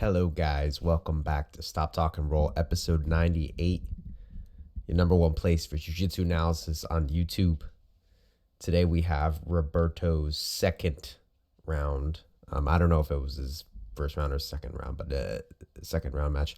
Hello, guys. Welcome back to Stop Talk and Roll, episode 98. Your number one place for jiu-jitsu analysis on YouTube. Today we have Roberto's second round. I don't know if it was his first round or second round, but second round match.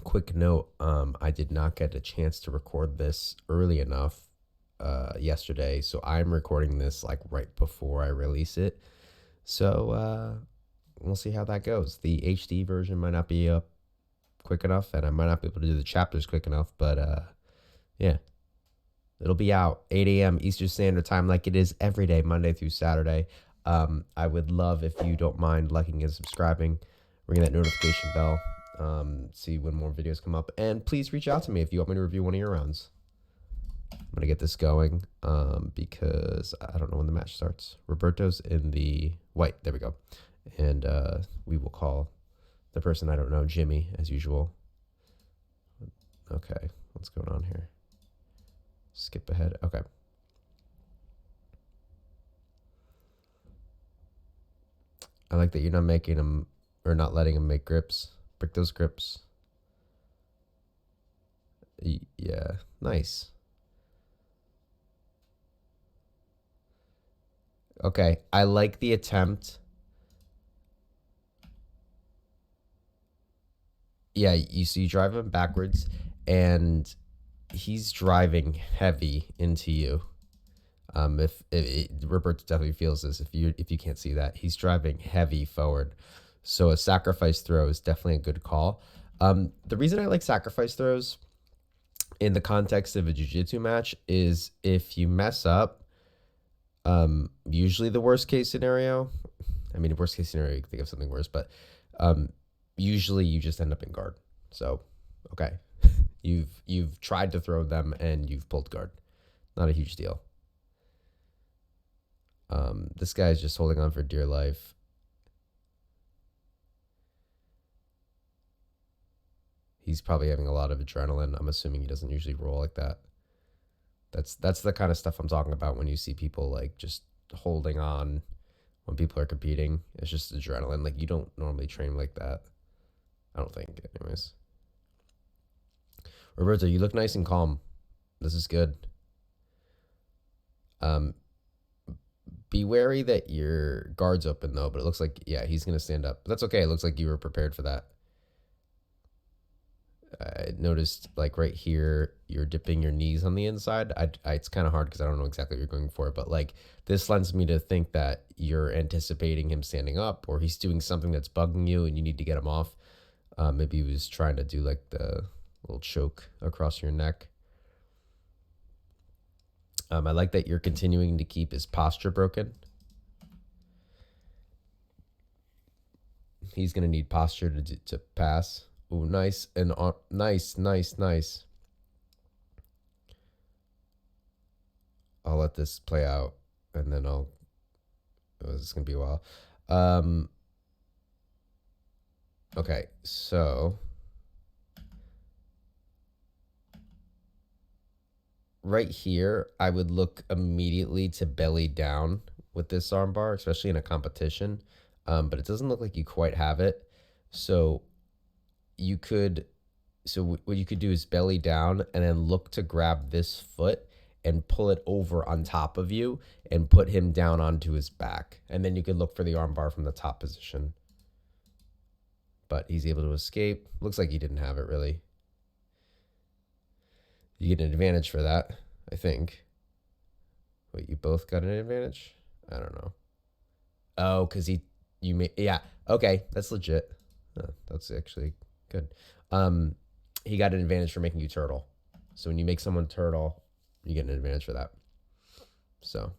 Quick note, I did not get a chance to record this early enough yesterday, so I'm recording this like right before I release it. So we'll see how that goes. The HD version might not be up quick enough, and I might not be able to do the chapters quick enough, but yeah. It'll be out 8 a.m. Eastern Standard Time like it is every day, Monday through Saturday. I would love if you don't mind liking and subscribing, ring that notification bell, see when more videos come up. And please reach out to me if you want me to review one of your rounds. I'm going to get this going because I don't know when the match starts. Roberto's in the white. There we go. And we will call the person I don't know Jimmy, as usual. Okay, what's going on here? Skip ahead. Okay. I like that you're not making them or not letting them make grips. Break those grips. Yeah, nice. Okay, I like the attempt. Yeah, you see, you drive him backwards, and he's driving heavy into you. If Roberto definitely feels this, if you can't see that, he's driving heavy forward. So a sacrifice throw is definitely a good call. The reason I like sacrifice throws in the context of a jiu-jitsu match is if you mess up, usually the worst case scenario, worst case scenario, you can think of something worse, but usually you just end up in guard. So, okay. You've tried to throw them and you've pulled guard. Not a huge deal. This guy's just holding on for dear life. He's probably having a lot of adrenaline. I'm assuming he doesn't usually roll like that. That's the kind of stuff I'm talking about when you see people like just holding on when people are competing. It's just adrenaline. Like you don't normally train like that. I don't think, anyways. Roberto, you look nice and calm. This is good. Be wary that your guard's open, though, but it looks like, yeah, he's going to stand up. But that's okay. It looks like you were prepared for that. I noticed, like, right here, you're dipping your knees on the inside. It's kind of hard because I don't know exactly what you're going for, but, like, this lends me to think that you're anticipating him standing up or he's doing something that's bugging you and you need to get him off. Maybe he was trying to do, like, the little choke across your neck. I like that you're continuing to keep his posture broken. He's going to need posture to pass. Ooh, nice. And nice. I'll let this play out, and then this is going to be a while. Okay, so right here, I would look immediately to belly down with this armbar, especially in a competition. But it doesn't look like you quite have it. So what you could do is belly down and then look to grab this foot and pull it over on top of you and put him down onto his back. And then you could look for the armbar from the top position. But he's able to escape. Looks like he didn't have it, really. You get an advantage for that, I think. Wait, you both got an advantage? I don't know. Oh, because yeah, okay, that's legit. That's actually good. He got an advantage for making you turtle. So when you make someone turtle, you get an advantage for that. So,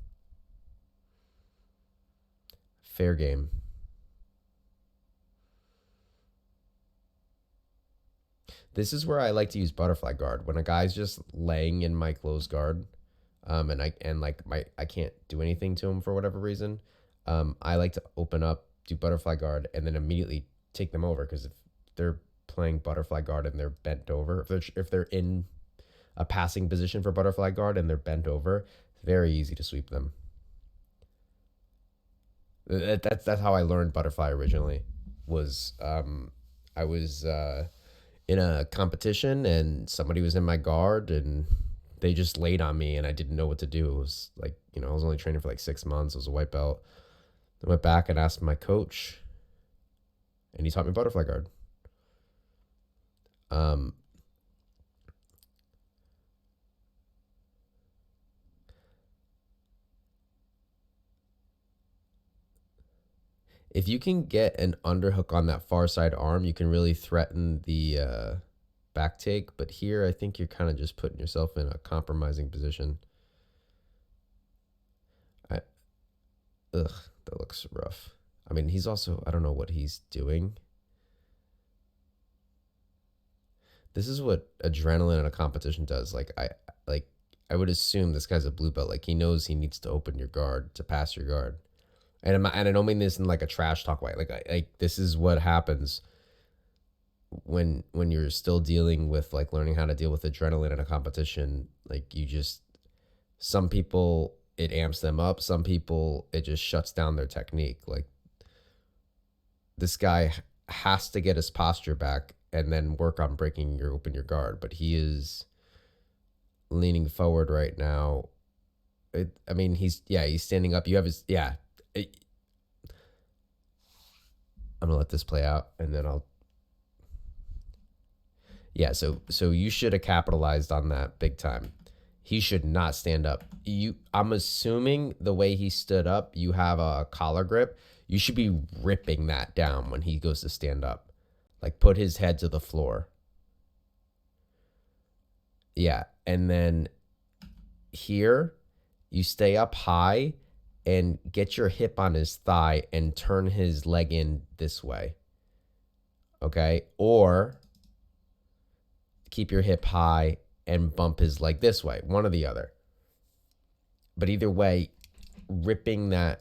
fair game. This is where I like to use butterfly guard. When a guy's just laying in my closed guard, and I can't do anything to him for whatever reason, I like to open up, do butterfly guard, and then immediately take them over. Because if they're playing butterfly guard and they're bent over, if they're in a passing position for butterfly guard and they're bent over, it's very easy to sweep them. That's how I learned butterfly originally. was I was in a competition and somebody was in my guard and they just laid on me and I didn't know what to do. It was like, I was only training for like 6 months. I was a white belt. I went back and asked my coach and he taught me butterfly guard. If you can get an underhook on that far side arm, you can really threaten the back take. But here, I think you're kind of just putting yourself in a compromising position. That looks rough. I mean, he's also, I don't know what he's doing. This is what adrenaline in a competition does. I would assume this guy's a blue belt. Like, he knows he needs to open your guard to pass your guard. And I don't mean this in like a trash talk way. Like this is what happens when you're still dealing with like learning how to deal with adrenaline in a competition. Like some people it amps them up. Some people it just shuts down their technique. Like this guy has to get his posture back and then work on open your guard. But he is leaning forward right now. He's standing up. You have his I'm gonna let this play out and then so you should have capitalized on that big time. He should not stand up. I'm assuming the way he stood up, you have a collar grip. You should be ripping that down when he goes to stand up. Like put his head to the floor. Yeah, and then here you stay up high and get your hip on his thigh and turn his leg in this way. Okay? Or keep your hip high and bump his leg this way. One or the other. But either way, ripping that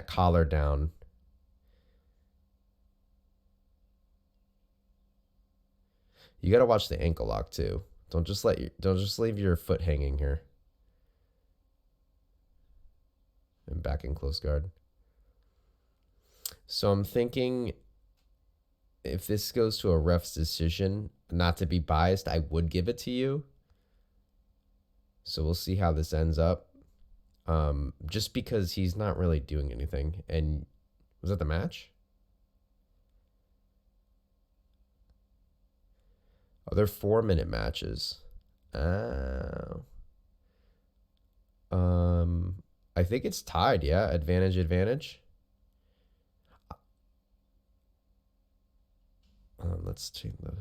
collar down. You got to watch the ankle lock too. Don't just leave your foot hanging here. And back in close guard. So I'm thinking if this goes to a ref's decision, not to be biased, I would give it to you. So we'll see how this ends up. Just because he's not really doing anything. And was that the match? Oh, they're 4-minute matches. I think it's tied, yeah. Advantage. Let's change the...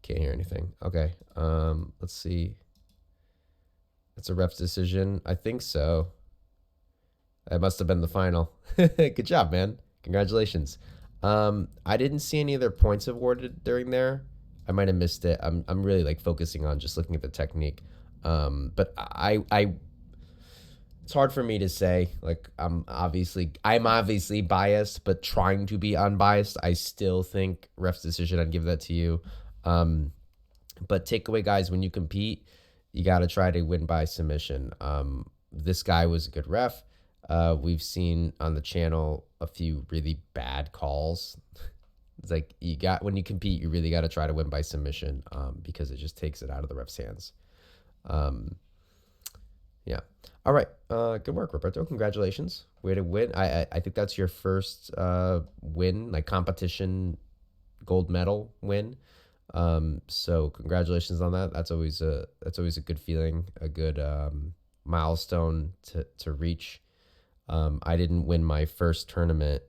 Can't hear anything. Okay. Let's see. It's a ref's decision. I think so. That must have been the final. Good job, man. Congratulations. I didn't see any other points awarded during there. I might have missed it. I'm really like focusing on just looking at the technique. But it's hard for me to say. Like I'm obviously biased, but trying to be unbiased. I still think ref's decision. I'd give that to you. But takeaway, guys, when you compete, you got to try to win by submission. This guy was a good ref. We've seen on the channel a few really bad calls. It's like when you compete, you really got to try to win by submission because it just takes it out of the ref's hands. Yeah. All right. Good work, Roberto. Congratulations. Way to win. I think that's your first win, like competition gold medal win. So congratulations on that. That's always a good feeling, a good milestone to reach. I didn't win my first tournament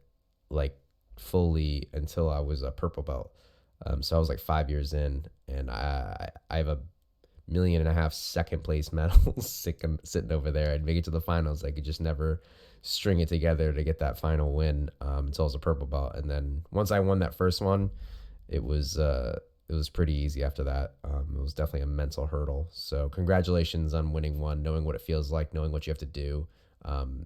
like fully until I was a purple belt. So I was like 5 years in, and I have a 1.5 million second place medals sitting over there. I'd make it to the finals. I could just never string it together to get that final win until I was a purple belt. And then once I won that first one, it was pretty easy after that. It was definitely a mental hurdle. So congratulations on winning one, knowing what it feels like, knowing what you have to do.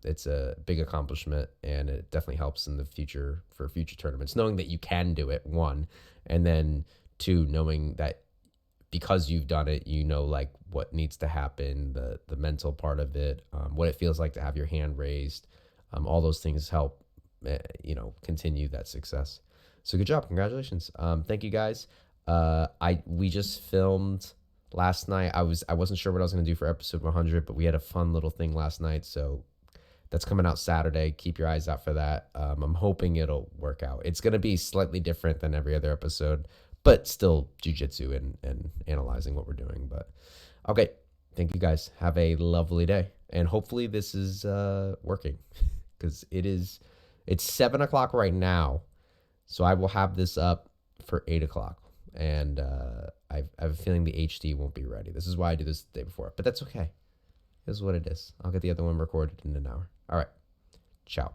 It's a big accomplishment, and it definitely helps in the future for future tournaments, knowing that you can do it, one, and then too, knowing that because you've done it, you know, like what needs to happen, the mental part of it, what it feels like to have your hand raised. All those things help, continue that success. So good job. Congratulations. Thank you guys. We just filmed last night. I wasn't sure what I was going to do for episode 100, but we had a fun little thing last night. So that's coming out Saturday. Keep your eyes out for that. I'm hoping it'll work out. It's going to be slightly different than every other episode, but still jiu-jitsu and analyzing what we're doing. But okay, thank you guys. Have a lovely day. And hopefully this is working, because it's 7 o'clock right now. So I will have this up for 8 o'clock. And I have a feeling the HD won't be ready. This is why I do this the day before. But that's okay. This is what it is. I'll get the other one recorded in an hour. All right. Ciao.